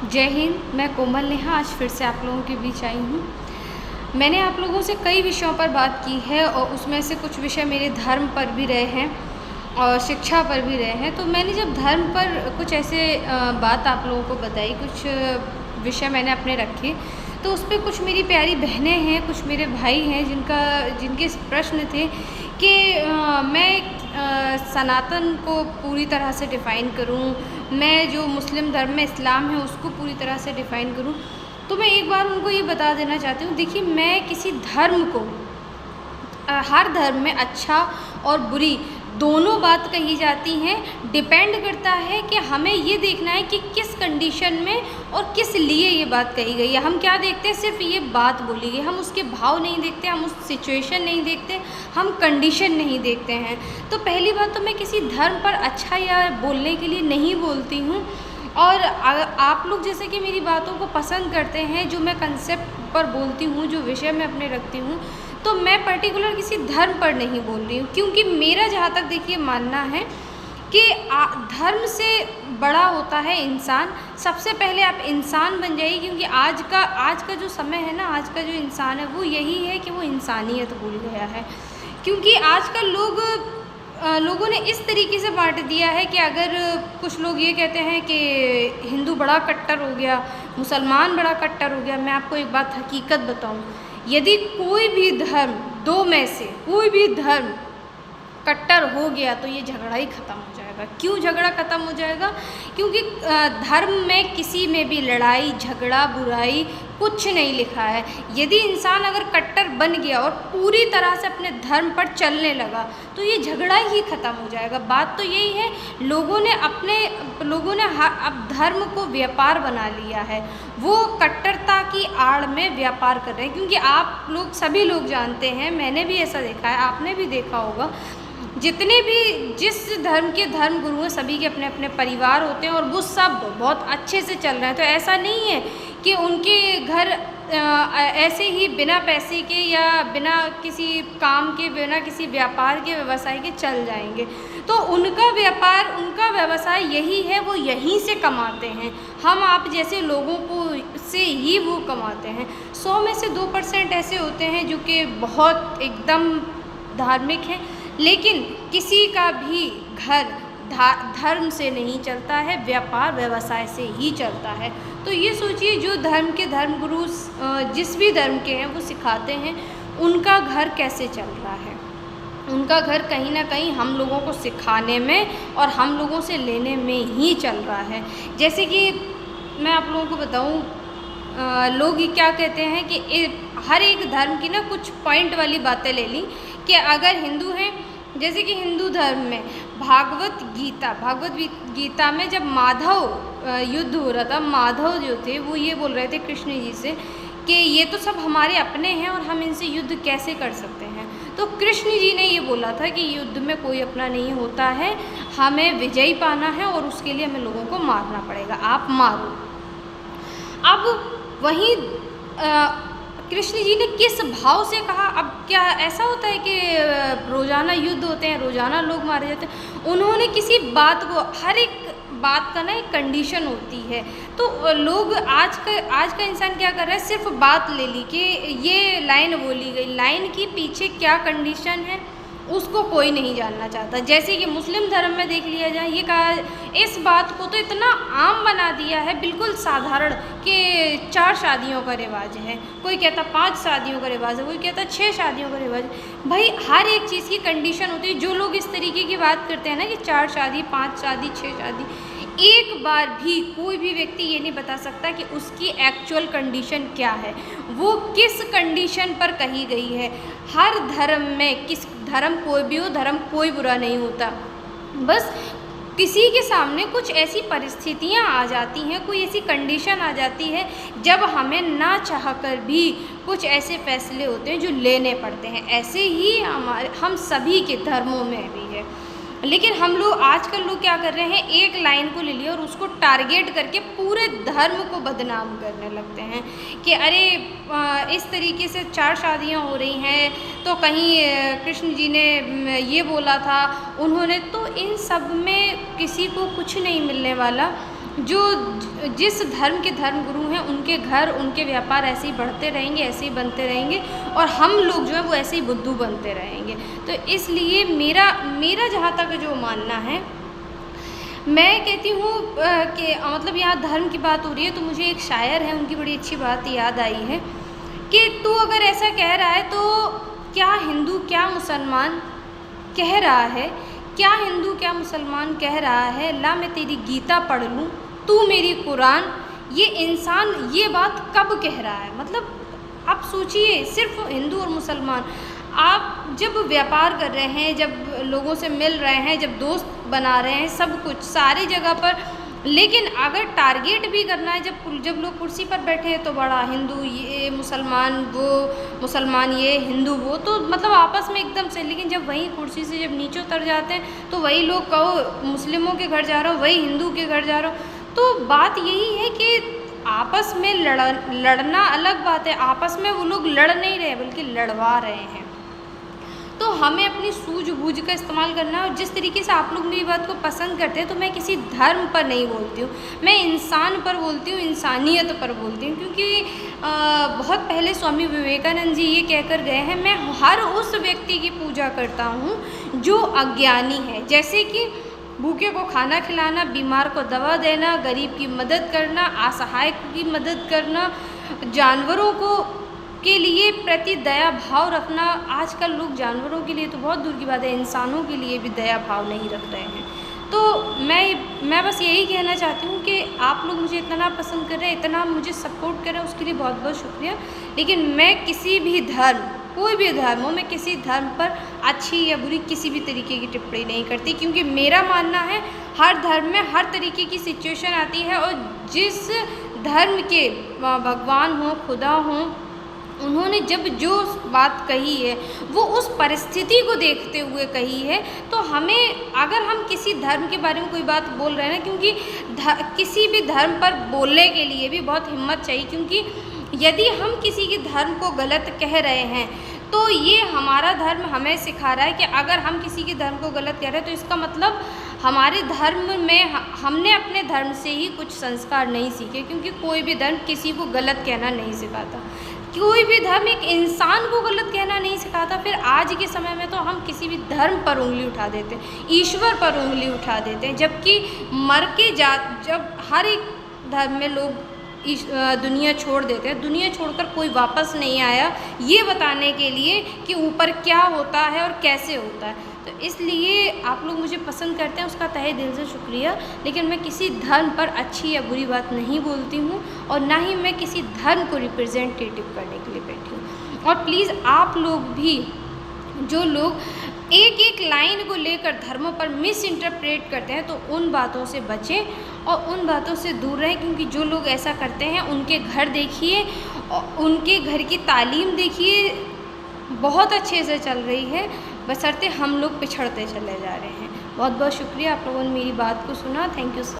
जय हिंद। मैं कोमल नेहा आज फिर से आप लोगों के बीच आई हूँ। मैंने आप लोगों से कई विषयों पर बात की है और उसमें से कुछ विषय मेरे धर्म पर भी रहे हैं और शिक्षा पर भी रहे हैं। तो मैंने जब धर्म पर कुछ ऐसे बात आप लोगों को बताई, कुछ विषय मैंने अपने रखे, तो उस पर कुछ मेरी प्यारी बहनें हैं, कुछ मेरे भाई हैं जिनके प्रश्न थे कि मैं सनातन को पूरी तरह से डिफ़ाइन करूं, मैं जो मुस्लिम धर्म में इस्लाम है उसको पूरी तरह से डिफ़ाइन करूं। तो मैं एक बार उनको ये बता देना चाहती हूँ, देखिए मैं किसी धर्म को हर धर्म में अच्छा और बुरी दोनों बात कही जाती हैं। डिपेंड करता है कि हमें ये देखना है कि किस कंडीशन में और किस लिए ये बात कही गई है। हम क्या देखते हैं, सिर्फ ये बात बोली गई, हम उसके भाव नहीं देखते, हम उस सिचुएशन नहीं देखते, हम कंडीशन नहीं देखते हैं। तो पहली बात तो मैं किसी धर्म पर अच्छा या बोलने के लिए नहीं बोलती हूँ। और आप लोग जैसे कि मेरी बातों को पसंद करते हैं, जो मैं कंसेप्ट पर बोलती हूँ, जो विषय मैं अपने रखती हूँ, तो मैं पर्टिकुलर किसी धर्म पर नहीं बोल रही हूँ, क्योंकि मेरा जहाँ तक देखिए मानना है कि धर्म से बड़ा होता है इंसान। सबसे पहले आप इंसान बन जाइए, क्योंकि आज का जो समय है ना, आज का जो इंसान है वो यही है कि वो इंसानियत भूल गया है। क्योंकि आजकल लोगों ने इस तरीके से बांट दिया है कि अगर कुछ लोग ये कहते हैं कि हिंदू बड़ा कट्टर हो गया, मुसलमान बड़ा कट्टर हो गया। मैं आपको एक बात हकीकत बताऊं, यदि कोई भी धर्म, दो में से कोई भी धर्म कट्टर हो गया तो ये झगड़ा ही ख़त्म हो जाएगा। क्यों झगड़ा ख़त्म हो जाएगा? क्योंकि धर्म में किसी में भी लड़ाई झगड़ा बुराई कुछ नहीं लिखा है। यदि इंसान अगर कट्टर बन गया और पूरी तरह से अपने धर्म पर चलने लगा तो ये झगड़ा ही ख़त्म हो जाएगा। बात तो यही है, लोगों ने अब धर्म को व्यापार बना लिया है। वो कट्टरता की आड़ में व्यापार कर रहे हैं। क्योंकि आप लोग सभी लोग जानते हैं, मैंने भी ऐसा देखा है, आपने भी देखा होगा, जितने भी जिस धर्म के धर्म गुरु हैं सभी के अपने अपने परिवार होते हैं और वो सब बहुत अच्छे से चल रहे हैं। तो ऐसा नहीं है कि उनके घर ऐसे ही बिना पैसे के या बिना किसी काम के, बिना किसी व्यापार के, व्यवसाय के चल जाएंगे। तो उनका व्यापार, उनका व्यवसाय यही है, वो यहीं से कमाते हैं। हम आप जैसे लोगों को से ही वो कमाते हैं। 100 में से 2% ऐसे होते हैं जो कि बहुत एकदम धार्मिक हैं, लेकिन किसी का भी घर धर्म से नहीं चलता है, व्यापार व्यवसाय से ही चलता है। तो ये सोचिए, जो धर्म के धर्मगुरु जिस भी धर्म के हैं वो सिखाते हैं, उनका घर कैसे चल रहा है। उनका घर कहीं ना कहीं हम लोगों को सिखाने में और हम लोगों से लेने में ही चल रहा है। जैसे कि मैं आप लोगों को बताऊं, लोग ये क्या कहते हैं कि हर एक धर्म की ना कुछ पॉइंट वाली बातें ले ली कि अगर हिंदू हैं, जैसे कि हिंदू धर्म में भागवत गीता में जब माधव युद्ध हो रहा था, माधव जो थे वो ये बोल रहे थे कृष्ण जी से कि ये तो सब हमारे अपने हैं और हम इनसे युद्ध कैसे कर सकते हैं। तो कृष्ण जी ने ये बोला था कि युद्ध में कोई अपना नहीं होता है, हमें विजयी पाना है और उसके लिए हमें लोगों को मारना पड़ेगा, आप मारो। अब वहीं कृष्ण जी ने किस भाव से कहा। अब क्या ऐसा होता है कि रोज़ाना युद्ध होते हैं, रोज़ाना लोग मारे जाते हैं? उन्होंने किसी बात को, हर एक बात का ना एक कंडीशन होती है। तो लोग आज का इंसान क्या कर रहा है, सिर्फ बात ले ली कि ये लाइन बोली गई, लाइन की पीछे क्या कंडीशन है उसको कोई नहीं जानना चाहता। जैसे कि मुस्लिम धर्म में देख लिया जाए, ये कहा, इस बात को तो इतना आम बना दिया है, बिल्कुल साधारण, कि 4 शादियों का रिवाज है, कोई कहता 5 शादियों का रिवाज है, कोई कहता 6 शादियों का रिवाज है। भाई हर एक चीज़ की कंडीशन होती है। जो लोग इस तरीके की बात करते हैं ना कि 4 शादी, 5 शादी, 6 शादी, एक बार भी कोई भी व्यक्ति ये नहीं बता सकता कि उसकी एक्चुअल कंडीशन क्या है, वो किस कंडीशन पर कही गई है। हर धर्म में, किस धर्म कोई भी हो, धर्म कोई बुरा नहीं होता, बस किसी के सामने कुछ ऐसी परिस्थितियां आ जाती हैं, कोई ऐसी कंडीशन आ जाती है जब हमें ना चाह कर भी कुछ ऐसे फैसले होते हैं जो लेने पड़ते हैं। ऐसे ही हम सभी के धर्मों में भी है। लेकिन हम लोग आजकल लोग क्या कर रहे हैं, एक लाइन को ले लिया और उसको टारगेट करके पूरे धर्म को बदनाम करने लगते हैं कि अरे इस तरीके से 4 शादियां हो रही हैं, तो कहीं कृष्ण जी ने ये बोला था, उन्होंने, तो इन सब में किसी को कुछ नहीं मिलने वाला। जो जिस धर्म के धर्मगुरु हैं उनके घर, उनके व्यापार ऐसे ही बढ़ते रहेंगे, ऐसे ही बनते रहेंगे, और हम लोग जो है वो ऐसे ही बुद्धू बनते रहेंगे। तो इसलिए मेरा जहाँ तक जो मानना है, मैं कहती हूँ कि मतलब यहाँ धर्म की बात हो रही है तो मुझे एक शायर है, उनकी बड़ी अच्छी बात याद आई है कि तू अगर ऐसा कह रहा है तो क्या हिंदू क्या मुसलमान कह रहा है, क्या हिंदू क्या मुसलमान कह रहा है, ला मैं तेरी गीता पढ़ लूँ तू मेरी कुरान, ये इंसान ये बात कब कह रहा है। मतलब आप सोचिए, सिर्फ हिंदू और मुसलमान, आप जब व्यापार कर रहे हैं, जब लोगों से मिल रहे हैं, जब दोस्त बना रहे हैं, सब कुछ सारी जगह पर, लेकिन अगर टारगेट भी करना है, जब लोग कुर्सी पर बैठे हैं तो बड़ा हिंदू ये, मुसलमान वो, मुसलमान ये, हिंदू वो, तो मतलब आपस में एकदम से, लेकिन जब वही कुर्सी से जब नीचे उतर जाते हैं तो वही लोग कहो मुस्लिमों के घर जा रहा हो, वही हिंदू के घर जा रहा हो। तो बात यही है कि आपस में लड़ना अलग बात है, आपस में वो लोग लड़ नहीं रहे बल्कि लड़वा रहे हैं। तो हमें अपनी सूझबूझ का इस्तेमाल करना है। और जिस तरीके से आप लोग मेरी बात को पसंद करते हैं, तो मैं किसी धर्म पर नहीं बोलती हूँ, मैं इंसान पर बोलती हूँ, इंसानियत पर बोलती हूँ। क्योंकि बहुत पहले स्वामी विवेकानंद जी ये कहकर गए हैं, मैं हर उस व्यक्ति की पूजा करता हूँ जो अज्ञानी है। जैसे कि भूखे को खाना खिलाना, बीमार को दवा देना, गरीब की मदद करना, असहाय की मदद करना, जानवरों के लिए प्रति दया भाव रखना। आजकल लोग जानवरों के लिए तो बहुत दूर की बात है, इंसानों के लिए भी दया भाव नहीं रख रहे हैं। तो मैं बस यही कहना चाहती हूँ कि आप लोग मुझे इतना पसंद कर रहे हैं, इतना मुझे सपोर्ट कर रहे हैं, उसके लिए बहुत बहुत शुक्रिया। लेकिन मैं किसी भी धर्म, कोई भी धर्म हो, मैं किसी धर्म पर अच्छी या बुरी किसी भी तरीके की टिप्पणी नहीं करती। क्योंकि मेरा मानना है हर धर्म में हर तरीके की सिचुएशन आती है, और जिस धर्म के भगवान हो, खुदा हो, उन्होंने जब जो बात कही है वो उस परिस्थिति को देखते हुए कही है। तो हमें, अगर हम किसी धर्म के बारे में कोई बात बोल रहे हैं ना, क्योंकि किसी भी धर्म पर बोलने के लिए भी बहुत हिम्मत चाहिए। क्योंकि यदि हम किसी के धर्म को गलत कह रहे हैं तो ये हमारा धर्म हमें सिखा रहा है कि अगर हम किसी के धर्म को गलत कह रहे हैं तो इसका मतलब हमारे धर्म में हमने अपने धर्म से ही कुछ संस्कार नहीं सीखे। क्योंकि कोई भी धर्म किसी को गलत कहना नहीं सिखाता, कोई भी धर्म एक इंसान को गलत कहना नहीं सिखाता। फिर आज के समय में तो हम किसी भी धर्म पर उंगली उठा देते हैं, ईश्वर पर उंगली उठा देते हैं, जबकि जब हर एक धर्म में लोग दुनिया छोड़ देते हैं, दुनिया छोड़कर कोई वापस नहीं आया ये बताने के लिए कि ऊपर क्या होता है और कैसे होता है। तो इसलिए आप लोग मुझे पसंद करते हैं, उसका तहे दिल से शुक्रिया। लेकिन मैं किसी धर्म पर अच्छी या बुरी बात नहीं बोलती हूँ, और ना ही मैं किसी धर्म को रिप्रेजेंटेटिव करने के लिए बैठी हूँ। और प्लीज़ आप लोग भी, जो लोग एक एक लाइन को लेकर धर्मों पर मिस इंटरप्रेट करते हैं, तो उन बातों से बचें और उन बातों से दूर रहें। क्योंकि जो लोग ऐसा करते हैं उनके घर देखिए, उनके घर की तालीम देखिए, बहुत अच्छे से चल रही है, बशर्ते हम लोग पिछड़ते चले जा रहे हैं। बहुत बहुत शुक्रिया, आप लोगों ने मेरी बात को सुना। Thank you.